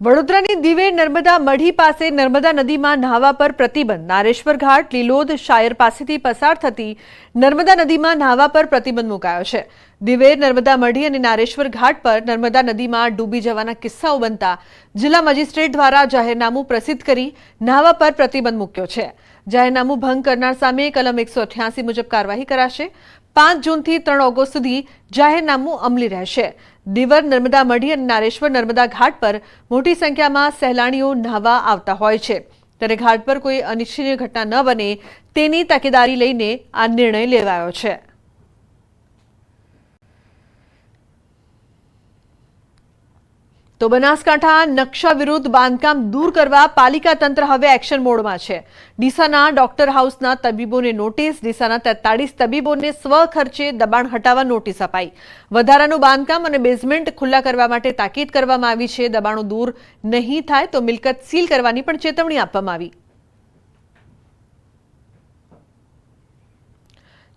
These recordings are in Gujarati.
વડોદરાની દિવેર નર્મદા મઢી પાસે નર્મદા નદીમાં નહાવા પર પ્રતિબંધ. નારેશ્વર ઘાટ લીલોદ શાયર પાસેથી પસાર થતી નર્મદા નદીમાં નહાવા પર પ્રતિબંધ મુકાયો છે. દિવેર નર્મદા મઢી અને નારેશ્વર ઘાટ પર નર્મદા નદીમાં ડૂબી જવાના કિસ્સાઓ બનતા જિલ્લા મેજિસ્ટ્રેટ દ્વારા જાહેરનામું પ્રસિદ્ધ કરી નહાવા પર પ્રતિબંધ મૂક્યો છે. જાહેરનામું ભંગ કરનાર સામે કલમ 188 મુજબ કાર્યવાહી કરાશે. 5 જૂનથી 3 ઓગસ્ટ સુધી જાહેરનામું અમલી રહેશે. દિવેર નર્મદા મઢી અને નારેશ્વર નર્મદા ઘાટ પર મોટી સંખ્યામાં સહેલાણીઓ નહાવા આવતા હોય છે, ત્યારે ઘાટ પર કોઈ અનિચ્છનીય ઘટના ન બને તેની તકેદારી લઈને આ નિર્ણય લેવાયો છે. તો બનાસકાંઠા નકશા વિરુદ્ધ બાંધકામ દૂર કરવા પાલિકા તંત્ર હવે એક્શન મોડમાં છે. ડીસાના ડોક્ટર હાઉસના તબીબોને નોટિસ. ડીસાના 43 તબીબોને સ્વખર્ચે દબાણ હટાવવા નોટિસ અપાઈ. વધારાનું બાંધકામ અને બેઝમેન્ટ ખુલ્લા કરવા માટે તાકીદ કરવામાં આવી છે. દબાણો દૂર નહીં થાય તો મિલકત સીલ કરવાની પણ ચેતવણી આપવામાં આવી.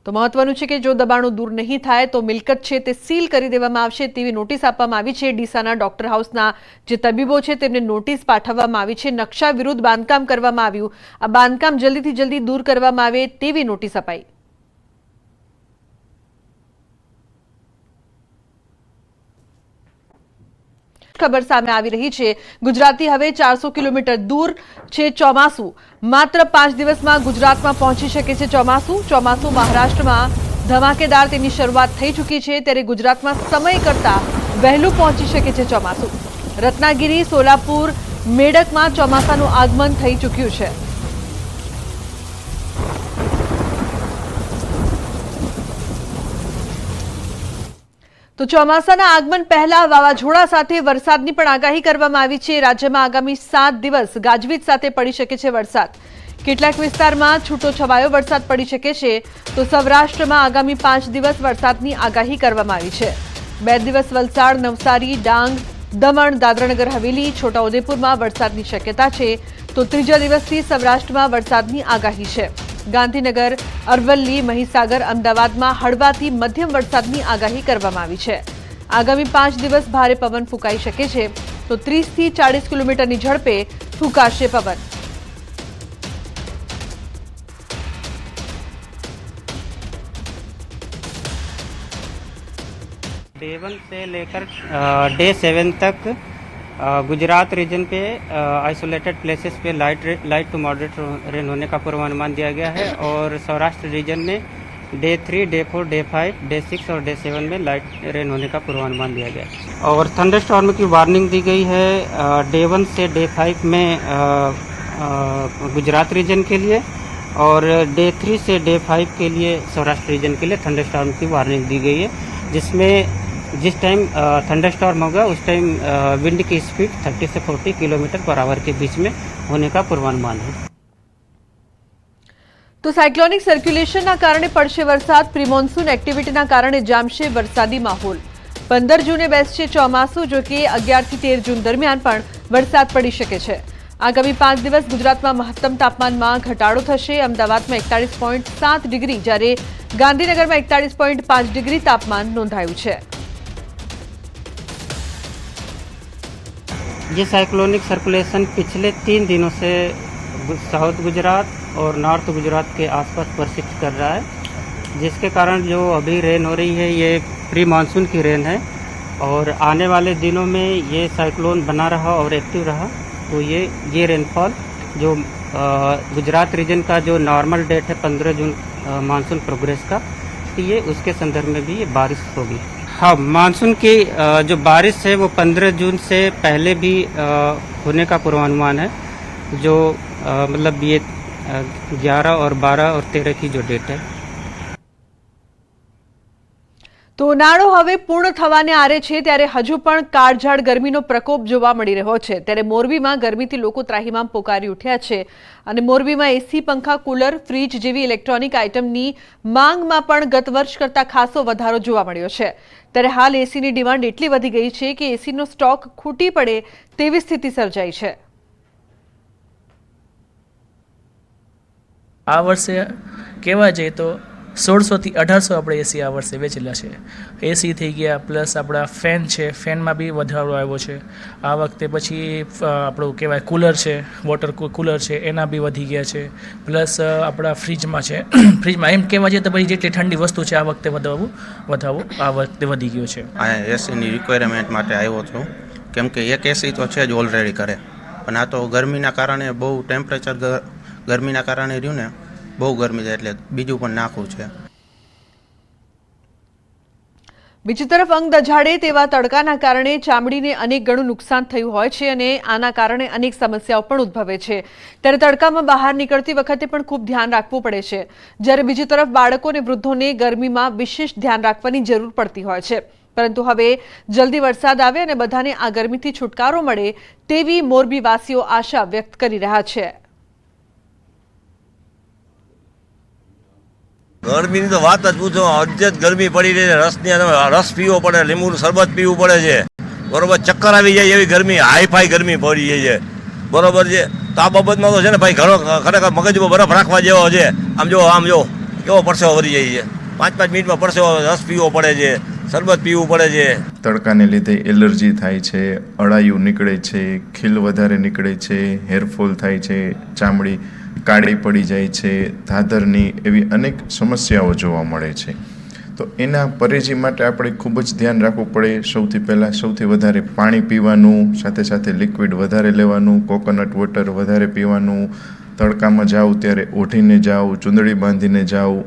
તો મહત્વનું છે કે જો દબાણો દૂર નહીં થાય તો મિલકત છે તે સીલ કરી દેવામાં આવશે તેવી નોટિસ આપવામાં આવી છે. ડીસાના ડોક્ટર હાઉસના જે તબીબો છે તેમને નોટિસ પાઠવવામાં આવી છે. નકશા વિરુદ્ધ બાંધકામ કરવામાં આવ્યું. આ બાંધકામ જલ્દીથી જલ્દી દૂર કરવામાં આવે તેવી નોટિસ અપાઈ. ખબર સામે આવી રહી છે. ગુજરાતથી હવે 400 કિલોમીટર દૂર છે ચોમાસું. માત્ર 5 દિવસમાં ગુજરાતમાં પહોંચી શકે છે ચોમાસું. ચોમાસું મહારાષ્ટ્રમાં ધમાકેદાર તેની શરૂઆત થઈ ચૂકી છે, ત્યારે ગુજરાતમાં સમય કરતા વહેલું પહોંચી શકે છે ચોમાસું. રત્નાગીરી, સોલાપુર, મેડકમાં ચોમાસાનું આગમન થઈ ચૂક્યું છે. તો ચોમાસાના આગમન પહેલા વાવાઝોડા સાથે વરસાદની પણ આગાહી કરવામાં આવી છે. રાજ્યમાં આગામી 7 દિવસ ગાજવીજ સાથે પડી શકે છે વરસાદ. કેટલાક વિસ્તારમાં છૂટો છવાયો વરસાદ પડી શકે છે. તો સૌરાષ્ટ્રમાં આગામી 5 દિવસ વરસાદની આગાહી કરવામાં આવી છે. 2 દિવસ વલસાડ, નવસારી, ડાંગ, દમણ, દાદરાનગર હવેલી, છોટાઉદેપુરમાં વરસાદની શક્યતા છે. તો ત્રીજા દિવસથી સૌરાષ્ટ્રમાં વરસાદની આગાહી છે. ગાંધીનગર, અરવલ્લી, મહીસાગર, અમદાવાદમાં હળવાથી મધ્યમ વરસાદની આગાહી કરવામાં આવી છે. આગામી 5 દિવસ ભારે પવન ફૂંકાઈ શકે છે. તો 30 થી 40 કિલોમીટરની ઝડપે ફૂંકાશે પવન. डे 1 से लेकर डे 7 तक गुजरात रीजन पे आइसोलेटेड प्लेसेस पे लाइट टू मॉडरेट रेन होने का पूर्वानुमान दिया गया है और सौराष्ट्र रीजन में डे 3, डे 4, डे 5, डे 6 और डे 7 में लाइट रेन होने का पूर्वानुमान दिया गया है और थंडरस्टॉर्म की वार्निंग दी गई है डे 1 से डे 5 में गुजरात रीजन के लिए और डे 3 से डे 5 के लिए सौराष्ट्र रीजन के लिए थंडरस्टॉर्म की वार्निंग दी गई है, जिसमें जिस टाइम थंडरस्टॉर्म होगा उस टाइम विंड की स्पीड 30 से 40 किलोमीटर पर आवर के बीच में होने का पूर्वानुमान है. તો સાયક્લોનિક સર્ક્યુલેશનના કારણે પડશે વરસાદ. પ્રી મોન્સૂન એક્ટિવિટીના કારણે જામશે વરસાદી માહોલ. 15 જૂને બેસશે ચોમાસું. જો કે 11 થી 13 જૂન દરમિયાન પણ વરસાદ પડી શકે છે. આગામી 5 દિવસ ગુજરાતમાં મહત્તમ તાપમાનમાં ઘટાડો થશે. અમદાવાદમાં 41.7 ડિગ્રી જ્યારે ગાંધીનગરમાં 41.5 ડિગ્રી તાપમાન નોંધાયું છે. ये साइक्लोनिक सर्कुलेशन पिछले 3 दिनों से साउथ गुजरात और नॉर्थ गुजरात के आसपास परसिस्ट कर रहा है, जिसके कारण जो अभी रेन हो रही है ये प्री मानसून की रेन है और आने वाले दिनों में ये साइक्लोन बना रहा और एक्टिव रहा तो ये रेनफॉल जो गुजरात रीजन का जो नॉर्मल डेट है 15 जून मानसून प्रोग्रेस का, तो ये उसके संदर्भ में भी ये बारिश होगी. हाँ, मानसून की जो बारिश है वो 15 जून से पहले भी होने का पूर्वानुमान है, जो मतलब ये 11 और 12 और 13 की जो डेट है. તો ઉનાળો હવે પૂર્ણ થવાને આરે છે, ત્યારે હજુ પણ કાળઝાળ ગરમીનો પ્રકોપ જોવા મળી રહ્યો છે. ત્યારે મોરબીમાં ગરમીથી લોકો ત્રાહિમામ પોકારી ઉઠ્યા છે અને મોરબીમાં એસી, પંખા, કુલર, ફ્રીજ જેવી ઇલેક્ટ્રોનિક આઇટમની માંગમાં પણ ગત વર્ષ કરતાં ખાસો વધારો જોવા મળ્યો છે. ત્યારે હાલ એસીની ડિમાન્ડ એટલી વધી ગઈ છે કે એસીનો સ્ટોક ખૂટી પડે તેવી સ્થિતિ સર્જાઈ છે. આ વર્ષે કહેવા જઈએ તો 1600 થી 1800 આપણે એસી આ વર્ષે વેચેલા છે. એસી થઈ ગયા, પ્લસ આપણા ફેન છે, ફેનમાં બી વધારો આવ્યો છે આ વખતે. પછી આપણું કહેવાય કુલર છે, વોટર કુલર છે, એના બી વધી ગયા છે. પ્લસ આપણા ફ્રીજમાં છે, ફ્રીજમાં એમ કહેવા જઈએ તો પછી જેટલી ઠંડી વસ્તુ છે આ વખતે વધાવો આ વખતે વધી ગયો છે. આ એસીની રિક્વાયરમેન્ટ માટે આવ્યો છું, કેમ કે એક એસી તો છે જ ઓલરેડી કરે, પણ આ તો ગરમીના કારણે બહુ ટેમ્પરેચર ગરમીના કારણે રહ્યું ને, બહુ ગરમી છે એટલે બીજું પણ નાખવું છે. બીજી તરફ અંગ દઝાડે તેવા તડકાના કારણે ચામડીને અનેક ગણું નુકસાન થયું હોય છે અને આના કારણે અનેક સમસ્યાઓ પણ ઉદ્ભવે છે. ત્યારે તડકામાં બહાર નીકળતી વખતે પણ ખૂબ ધ્યાન રાખવું પડે છે. જ્યારે બીજી તરફ બાળકો અને વૃદ્ધોને ગરમીમાં વિશેષ ધ્યાન રાખવાની જરૂર પડતી હોય છે. પરંતુ હવે જલ્દી વરસાદ આવે અને બધાને આ ગરમીથી છુટકારો મળે તેવી મોરબીવાસીઓ આશા વ્યક્ત કરી રહ્યા છે. ગરમીની તો વાત જ પૂછો, અજત ગરમી પડી રહી છે. રસ પીવો પડે, લીંબુનું શરબત પીવું પડે છે, બરોબર. ચક્કર આવી જાય એવી ગરમી, હાઈફાઈ ગરમી પડી જાય છે, બરોબર છે. તો આ બાબતમાં તો છે ને ભાઈ, ખરેખર મગજમાં બરફ રાખવા જેવો છે. આમ જો કેવો પરસેવો વધી જાય છે, 5-5 મિનિટમાં પરસેવો. રસ પીવો પડે છે, શરબત પીવું પડે છે. તડકાને લીધે એલર્જી થાય છે, અળાયું નીકળે છે, ખીલ વધારે નીકળે છે, હેરફોલ થાય છે, ચામડી કાળી પડી જાય છે, ધાધરની એવી અનેક સમસ્યાઓ જોવા મળે છે. તો એના પરેજી માટે આપણે ખૂબ જ ધ્યાન રાખવું પડે. સૌથી પહેલાં સૌથી વધારે પાણી પીવાનું, સાથે સાથે લિક્વિડ વધારે લેવાનું, કોકોનટ વોટર વધારે પીવાનું. તડકામાં જાઓ ત્યારે ઓઢીને જાઓ, ચૂંદડી બાંધીને જાઓ,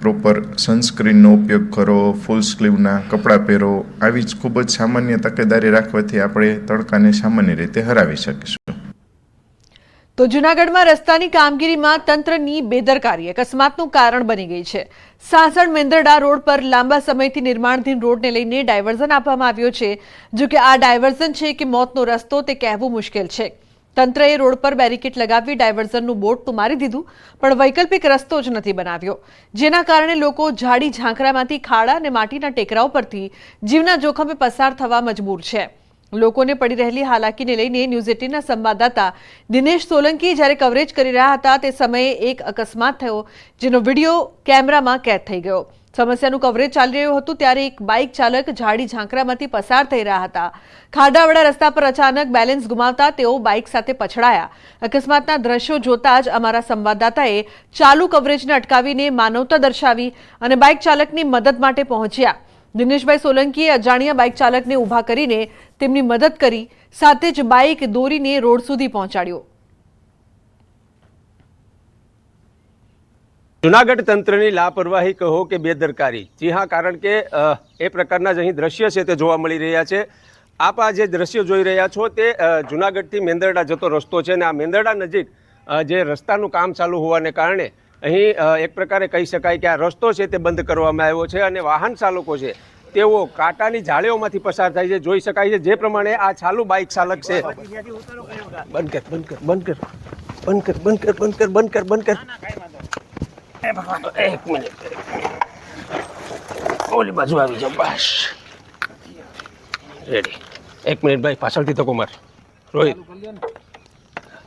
પ્રોપર સનસ્ક્રીનનો ઉપયોગ કરો, ફૂલ સ્લીવના કપડાં પહેરો. આવી જ ખૂબ જ સામાન્ય તકેદારી રાખવાથી આપણે તડકાને સામાન્ય રીતે હરાવી શકીશું. તો જૂનાગઢમાં રસ્તાની કામગીરીમાં તંત્રની બેદરકારી અકસ્માતનું કારણ બની ગઈ છે. સાસણ મેંદરડા રોડ પર લાંબા સમયથી નિર્માણાધીન રોડને લઈને ડાયવર્ઝન આપવામાં આવ્યો છે. જો કે આ ડાયવર્ઝન છે કે મોતનો રસ્તો તે કહેવું મુશ્કેલ છે. તંત્રએ રોડ પર બેરિકેડ લગાવી ડાયવર્ઝનનું બોર્ડ તો મારી દીધું, પણ વૈકલ્પિક રસ્તો જ નથી બનાવ્યો, જેના કારણે લોકો ઝાડી ઝાંખરામાંથી ખાડા અને માટીના ટેકરાઓ પરથી જીવના જોખમે પસાર થવા મજબૂર છે. લોકોને પડી રહેલી હાલાકીને લઈને ન્યૂઝ 18ના સંવાદદાતા દિનેશ સોલંકી જ્યારે કવરેજ કરી રહ્યા હતા તે સમયે એક અકસ્માત થયો, જેનો વિડીયો કેમેરામાં કેદ થઈ ગયો. સમસ્યાનું કવરેજ ચાલી રહ્યું હતું ત્યારે એક બાઇક ચાલક ઝાડી ઝાંખરામાંથી પસાર થઈ રહ્યા હતા. ખાડાવાળા રસ્તા પર અચાનક બેલેન્સ ગુમાવતા તેઓ બાઇક સાથે પછડાયા. અકસ્માતના દ્રશ્યો જોતા જ અમારા સંવાદદાતાએ ચાલુ કવરેજને અટકાવીને માનવતા દર્શાવી અને બાઇક ચાલકની મદદ માટે પહોંચ્યા. દિનેશભાઈ સોલંકીએ અજાણ્યા બાઇક ચાલકને ઊભા કરીને તેમની મદદ કરી, સાથે જ બાઇક દોરીને રોડ સુધી પહોંચાડ્યો. જૂનાગઢ તંત્રની લાપરવાહી કહો કે બેદરકારી, જી હા, કારણ કે એ પ્રકારના જ અહીં દ્રશ્ય છે તે જોવા મળી રહ્યા છે. આપ આ જે દ્રશ્યો જોઈ રહ્યા છો તે જૂનાગઢથી મેંદરડા જતો રસ્તો છે, અને આ મેંદરડા નજીક જે રસ્તાનું કામ ચાલુ હોવાને કારણે અહીં એક પ્રકારે કહી શકાય કે આ રસ્તો છે તે બંધ કરવામાં આવ્યો છે અને વાહન ચાલકો છે તેઓ કાંટાની જાળીઓમાંથી પસાર થાય છે. જોઈ શકાય છે જે પ્રમાણે આ ચાલુ બાઇક ચાલક છે. બંધ કર. એક મિનિટ, ઓલી બાજુ આવી જાવ, બસ રેડી. એક મિનિટ ભાઈ, પાછળથી ધક્કો માર. રોહિત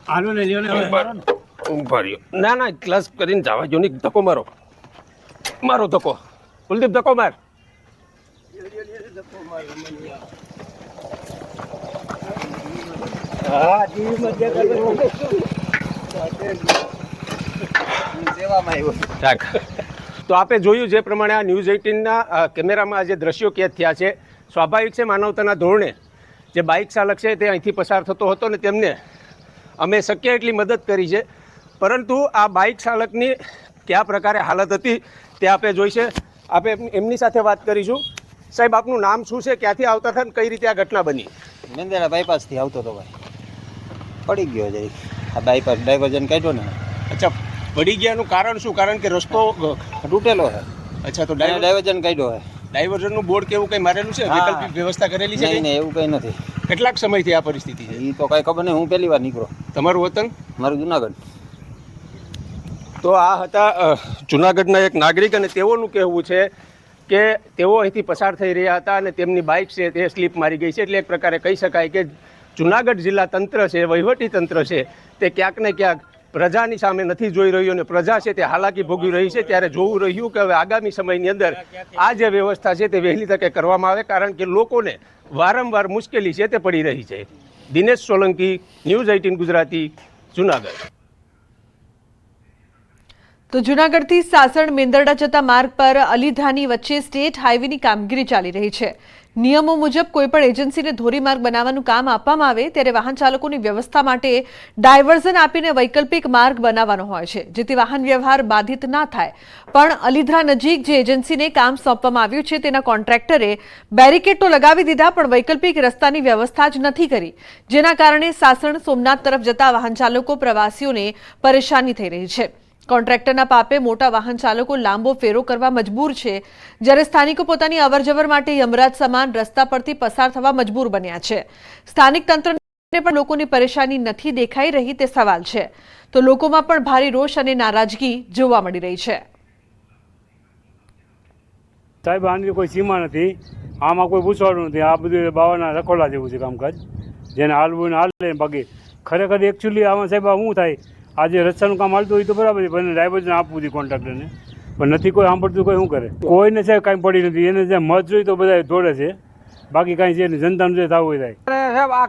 આલો ને લ્યો ને, ઉભા રહ્યો. ના ક્લાસ કરીને જવા જો ને, ધક્કો મારો ધક્કો. કુલદીપ ધક્કો માર. તો આપે જોયું જે પ્રમાણે આ ન્યૂઝ 18ના કેમેરામાં જે દ્રશ્યો કેદ થયા છે, સ્વાભાવિક છે માનવતાના ધોરણે જે બાઇક ચાલક છે તે અહીંથી પસાર થતો હતો ને તેમને અમે શક્ય એટલી મદદ કરી છે, પરંતુ આ બાઇક ચાલકની કયા પ્રકારે હાલત હતી તે આપે જોઈ છે. આપે એમની સાથે વાત કરીશું. સાહેબ, આપનું નામ શું છે, ક્યાંથી આવતા હતા, કઈ રીતે આ ઘટના બની? મેંદરડા બાયપાસથી આવતો હતો ભાઈ, પડી ગયો જરીક. આ બાયપાસ ડાયવર્ઝન કાઢ્યો ને. અચ્છા, પડી ગયાનું કારણ શું? કારણ કે રસ્તો તૂટેલો છે. અચ્છા, તો ડાયવર્ઝન કાઢ્યો છે. ડાયવર્ઝનનું બોર્ડ કેવું કંઈ મારેલું છે? વૈકલ્પિક વ્યવસ્થા કરેલી છે? નહીં, એવું કંઈ નથી. કેટલાક સમયથી આ પરિસ્થિતિ છે? એ તો કાંઈ ખબર નહીં, હું પહેલી વાર નીકળો. તમારું વતન? મારું જુનાગઢ. તો આ હતા જુનાગઢના એક નાગરિક, અને તેઓનું કહેવું છે કે તેઓ અહીંથી પસાર થઈ રહ્યા હતા અને તેમની બાઇક છે તે સ્લીપ મારી ગઈ છે. એટલે એક પ્રકારે કહી શકાય કે જુનાગઢ જિલ્લા તંત્ર છે, વહીવટી તંત્ર છે, તે ક્યાંક ને ક્યાંક પ્રજાની સામે નથી જોઈ રહ્યું અને પ્રજા છે તે હાલાકી ભોગવી રહી છે, ત્યારે જોવું રહ્યું કે હવે આગામી સમયની અંદર આ જે વ્યવસ્થા છે તે વહેલી તકે કરવામાં આવે, કારણ કે લોકોને વારંવાર મુશ્કેલી છે તે પડી રહી છે. દિનેશ સોલંકી, ન્યૂઝ 18 ગુજરાતી, જુનાગઢ. તો જૂનાગઢથી સાસણ મેંદરડા જતા માર્ગ પર અલીધાની વચ્ચે સ્ટેટ હાઈવેની કામગીરી ચાલી રહી છે. નિયમો મુજબ કોઈપણ એજન્સીને ધોરીમાર્ગ બનાવવાનું કામ આપવામાં આવે ત્યારે વાહન ચાલકોની વ્યવસ્થા માટે ડાયવર્ઝન આપીને વૈકલ્પિક માર્ગ બનાવવાનો હોય છે, જેથી વાહન વ્યવહાર બાધિત ના થાય. પણ અલીધરા નજીક જે એજન્સીને કામ સોંપવામાં આવ્યું છે તેના કોન્ટ્રાક્ટરે બેરિકેડ તો લગાવી દીધા, પણ વૈકલ્પિક રસ્તાની વ્યવસ્થા જ નથી કરી, જેના કારણે સાસણ સોમનાથ તરફ જતા વાહન ચાલકો પ્રવાસીઓને પરેશાની થઈ રહી છે. કોન્ટ્રાક્ટરના પાપે મોટા વાહન ચાલકો લાંબો ફેરો કરવા મજબૂર છે, જ્યારે સ્થાનિકો પોતાની અવરજવર માટે યમરાજ સમાન રસ્તા પરથી પસાર થવા મજબૂર બન્યા છે. સ્થાનિક તંત્રને પણ લોકોની પરેશાની નથી દેખાઈ રહી તે સવાલ છે. તો લોકોમાં પણ ભારે રોષ અને નારાજગી જોવા મળી રહી છે. સાહેબ, આની કોઈ સીમા નથી, આમાં કોઈ પૂછવાનું નથી. આ બધું બાવાના રખોલા જેવું છે કામકાજ, જેને હાલવું ને હાલે. બાકી ખરેખર એકચ્યુઅલી આમાં સાહેબ શું થાય, આજે રસ્તાનું કામ હાલતું હોય તો બરાબર છે, પણ ડ્રાઈવરને આપવું જોઈએ કોન્ટ્રાક્ટરને, પણ નથી કોઈ સાંભળતું. કોઈ શું કરે? કોઈને સાહેબ કાંઈ પડી નથી. એને જે મત જોઈ તો બધા દોડે છે, બાકી કાંઈ છે નહીં. જનતાનું જે થવું હોય થાય. સાહેબ, આ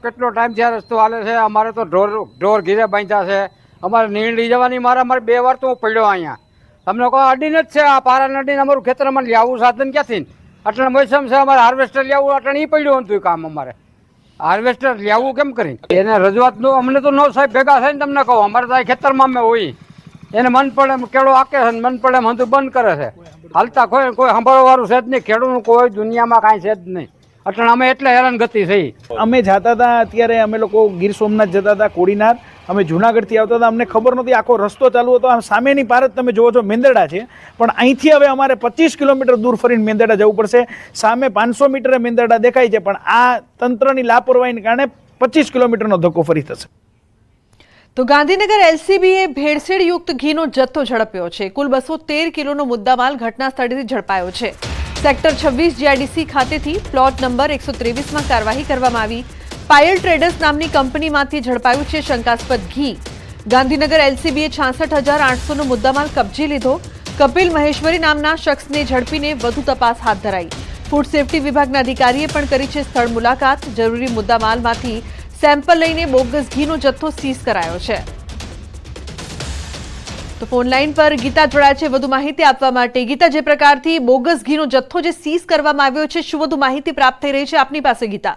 કેટલો ટાઈમ છે રસ્તો હાલે છે. અમારે તો ઢોર ઘીરે બાંધ્યા છે. અમારે નીંડી જવાની મારે 2 વાર તો હું પડ્યો અહીંયા. તમને કહો અડીને જ છે, આ પારા નડીને અમારું ખેતરમાં લેવું સાધન ક્યાંથી? અટણ મોસમ છે, અમારે હાર્વેસ્ટર લેવું અટણ એ પડ્યું હતું કામ. અમારે હાર્વેસ્ટર લેવું કેમ કરી? એને રજૂઆતનું અમને તો નો સાહેબ ભેગા થઈને તમને કહું, અમારે તો ખેતરમાં અમે હોય, એને મન પડે એમ કેળો હાકે છે, મન પડે એમ હંધું બંધ કરે છે. હાલતા કોઈ સાંભળવાવાળું છે જ નહીં. ખેડૂતનું કોઈ દુનિયામાં કાંઈ છે જ નહીં. એટલે અમે એટલે હેરાનગતિ થઈ. અમે જતા હતા, અત્યારે અમે લોકો ગીર સોમનાથ જતા હતા, કોડીનાર. અમે જુનાગઢથી આવતા હતા, અમને ખબર નહોતી આખો રસ્તો ચાલુ હતો. આમ સામેની પાર જ તમે જોવો છો મેંદરડા છે, પણ અહીંથી હવે અમારે 25 કિલોમીટર દૂર ફરીને મેંદરડા જવું પડશે. સામે 500 મીટરે મેંદરડા દેખાય છે, પણ આ તંત્રની લાપરવાહીને કારણે 25 કિલોમીટરનો ધક્કો ફરી થશે. તો ગાંધીનગર એલસીબીએ ભેળસેળયુક્ત ઘીનો જથ્થો ઝડપ્યો છે. કુલ 213 કિલોનો મુદ્દામાલ ઘટના સ્થળેથી ઝડપાયો છે. સેક્ટર 26 જીઆઈડીસી ખાતેથી પ્લોટ નંબર 123માં કાર્યવાહી કરવામાં આવી. પાયલ ટ્રેડર્સ નામની કંપનીમાંથી ઝડપાયું છે શંકાસ્પદ ઘી. ગાંધીનગર એલસીબીએ 66,800નો મુદ્દામાલ કબજે લીધો. કપિલ મહેશ્વરી નામના શખ્સને ઝડપીને વધુ તપાસ હાથ ધરાઈ. ફૂડ સેફટી વિભાગના અધિકારીએ પણ કરી છે સ્થળ મુલાકાત. જરૂરી મુદ્દામાલમાંથી સેમ્પલ લઈને બોગસ ઘીનો જથ્થો સીઝ કરાયો છે. તો ફોન લાઈન પર ગીતા જોડાયા છે વધુ માહિતી આપવા માટે. ગીતા, જે પ્રકારથી બોગસ ઘીનો જથ્થો જે સીઝ કરવામાં આવ્યો છે, શું વધુ માહિતી પ્રાપ્ત થઈ રહી છે આપની પાસે ગીતા?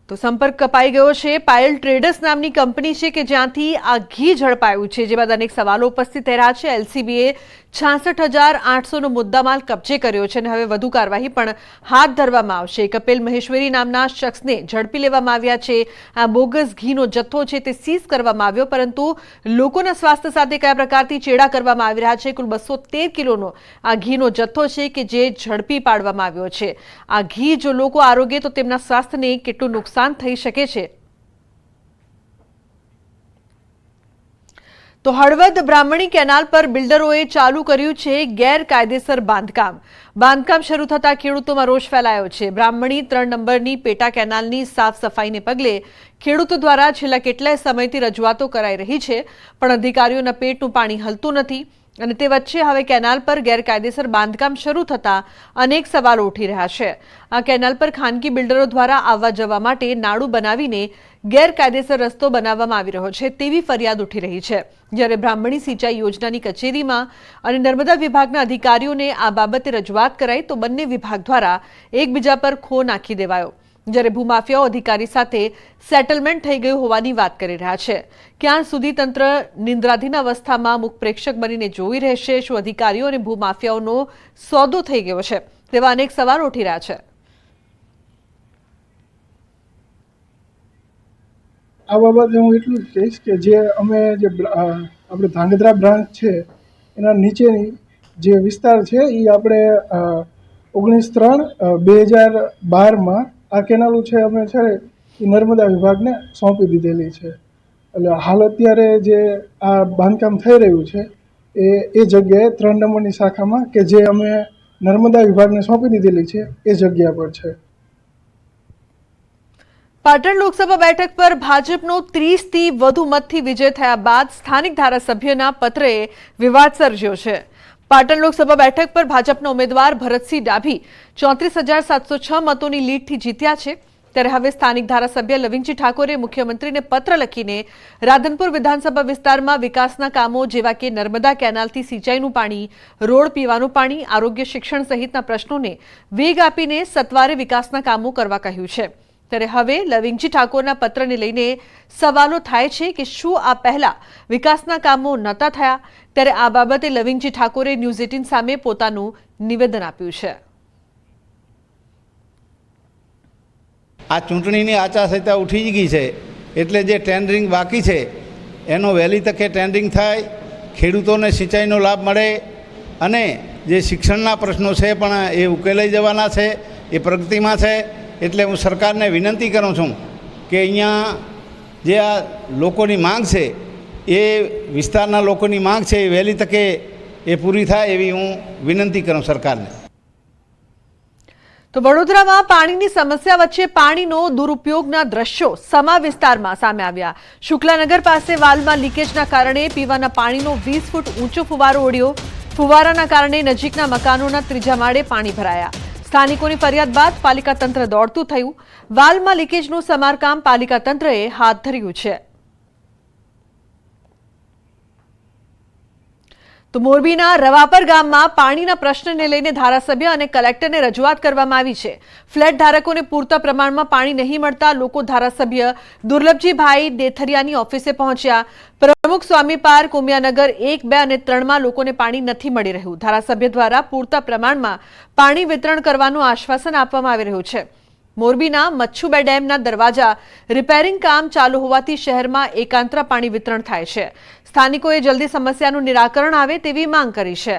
તો સંપર્ક કપાઈ ગયો છે. પાયલ ટ્રેડર્સ નામની કંપની છે કે જ્યાંથી આ ઘી ઝડપાયું છે, જે બાદ અનેક સવાલો ઉપસ્થિત થઈ રહ્યા છે. એલસીબીએ 66,800નો મુદ્દામાલ કબજે કર્યો છે અને હવે વધુ કાર્યવાહી પણ હાથ ધરવામાં આવશે. કપિલ મહેશ્વરી નામના શખ્સને ઝડપી લેવામાં આવ્યા છે. આ બોગસ ઘીનો જથ્થો છે તે સીઝ કરવામાં આવ્યો, પરંતુ લોકોના સ્વાસ્થ્ય સાથે કયા પ્રકારથી ચેડા કરવામાં આવી રહ્યા છે. કુલ 213 કિલોનો આ ઘીનો જથ્થો છે કે જે ઝડપી પાડવામાં આવ્યો છે. આ ઘી જો લોકો આરોગ્ય તો તેમના સ્વાસ્થ્યને કેટલું નુકસાન થઈ શકે છે. તો હળવદ બ્રાહ્મણી કેનાલ પર બિલ્ડરોએ ચાલુ કર્યું છે ગેરકાયદેસર બાંધકામ. બાંધકામ શરૂ થતા ખેડૂતોમાં રોષ ફેલાયો છે. બ્રાહ્મણી 3 નંબરની પેટા કેનાલની સાફ સફાઈને પગલે ખેડૂતો દ્વારા છેલ્લા કેટલાય સમયથી રજૂઆતો કરાઈ રહી છે, પણ અધિકારીઓના પેટનું પાણી હલતું નથી. અને તે વચ્ચે હવે કેનાલ પર ગેરકાયદેસર બાંધકામ શરૂ થતા અનેક સવાલો ઉઠી રહ્યા છે. આ કેનાલ પર ખાનગી બિલ્ડરો દ્વારા આવવા જવા માટે નાળું બનાવીને ગેરકાયદેસર રસ્તો બનાવવામાં આવી રહ્યો છે તેવી ફરિયાદ ઉઠી રહી છે. જ્યારે બ્રાહ્મણી સિંચાઈ યોજનાની કચેરીમાં અને નર્મદા વિભાગના અધિકારીઓને આ બાબતે રજૂઆત કરાઈ તો બંને વિભાગ દ્વારા એકબીજા પર ખો નાખી દેવાયો. જ્યારે ભૂમાફિયાઓ અધિકારી સાથે સેટલમેન્ટ થઈ ગયું હોવાની વાત કરી રહ્યા છે. ક્યાં સુધી તંત્ર નિંદ્રાધીન અવસ્થામાં મુખ પ્રેક્ષક બનીને જોઈ રહેશે? શું અધિકારીઓ અને ભૂમાફિયાઓનો સોદો થઈ ગયો છે? તેવા અનેક સવાલો ઉઠી રહ્યા છે. આ બાબતે હું એટલું જ કહીશ કે જે આપણે ધાંગધ્રા બ્રાન્ચ છે એના નીચેની જે વિસ્તાર છે એ આપણે 19/3/2012માં આ કેનાલો છે અમે છે એ નર્મદા વિભાગને સોંપી દીધેલી છે. એટલે હાલ અત્યારે જે આ બાંધકામ થઈ રહ્યું છે એ જગ્યાએ 3 નંબરની શાખામાં કે જે અમે નર્મદા વિભાગને સોંપી દીધેલી છે એ જગ્યા પર છે. પાટણ લોકસભા બેઠક પર ભાજપનો 30થી વધુ મતથી વિજય થયા બાદ સ્થાનિક ધારાસભ્યના પત્રએ વિવાદ સર્જ્યો છે. પાટણ લોકસભા બેઠક પર ભાજપના ઉમેદવાર ભરતસિંહ ડાભી 34,706 મતોની લીડથી જીત્યા છે. ત્યારે હવે સ્થાનિક ધારાસભ્ય લવિંગજી ઠાકોરે મુખ્યમંત્રીને પત્ર લખીને રાધનપુર વિધાનસભા વિસ્તારમાં વિકાસના કામો જેવા કે નર્મદા કેનાલથી સિંચાઈનું પાણી, રોડ, પીવાનું પાણી, આરોગ્ય, શિક્ષણ સહિતના પ્રશ્નોને વેગ આપીને સત્વરે વિકાસના કામો કરવા કહ્યું છે. ત્યારે હવે લવિંગજી ઠાકોરના પત્રને લઈને સવાલો થાય છે કે શું આ પહેલા વિકાસના કામો નહોતા થયા? ત્યારે આ બાબતે લવિંગજી ઠાકોરે ન્યૂઝ 18 સામે પોતાનું નિવેદન આપ્યું છે. આ ચૂંટણીની આચારસંહિતા ઉઠી જ ગઈ છે, એટલે જે ટેન્ડરિંગ બાકી છે એનો વહેલી તકે ટેન્ડરિંગ થાય, ખેડૂતોને સિંચાઈનો લાભ મળે અને જે શિક્ષણના પ્રશ્નો છે પણ એ ઉકેલાઈ જવાના છે, એ પ્રગતિમાં છે. એટલે હું સરકારને વિનંતી કરું છું કે અહીંયા જે આ લોકોની માંગ છે, એ વિસ્તારના લોકોની માંગ છે, એ વહેલી તકે એ પૂરી થાય એવી હું વિનંતી કરું સરકારને. તો વડોદરામાં પાણીની સમસ્યા વચ્ચે પાણીનો દુરુપયોગના દ્રશ્યો સમા વિસ્તારમાં સામે આવ્યા. શુક્લાનગર પાસે વાલમાં લીકેજના કારણે પીવાના પાણીનો 20 ફૂટ ઊંચો ફુવારો ઉડ્યો. ફુવારાના કારણે નજીકના મકાનોના ત્રીજા માળે પાણી ભરાયા. સ્થાનિકોની ફરિયાદ બાદ પાલિકા તંત્ર દોડતું થયું. વાલમાં લીકેજનું સમારકામ પાલિકા તંત્રએ હાથ ધર્યું છે. તો મોરબીના રવાપર ગામમાં પાણીના પ્રશ્નને લઈને ધારાસભ્ય અને કલેક્ટરને રજૂઆત કરવામાં આવી છે. ફ્લેટ ધારકોને પૂરતા પ્રમાણમાં પાણી નહીં મળતા લોકો ધારાસભ્ય દુર્લભજીભાઈ દેથરિયાની ઓફિસે પહોંચ્યા. પ્રમુખ સ્વામી પાર્ક, ઉમિયાનગર 1, 2 અને 3માં લોકોને પાણી નથી મળી રહ્યું. ધારાસભ્ય દ્વારા પૂરતા પ્રમાણમાં પાણી વિતરણ કરવાનું આશ્વાસન આપવામાં આવી રહ્યું છે. મોરબીના મચ્છુબે ડેમના દરવાજા રિપેરિંગ કામ ચાલુ હોવાથી શહેરમાં એકાંતરા પાણી વિતરણ થાય છે. સ્થાનિકોએ જલ્દી સમસ્યાનું નિરાકરણ આવે તેવી માંગ કરી છે.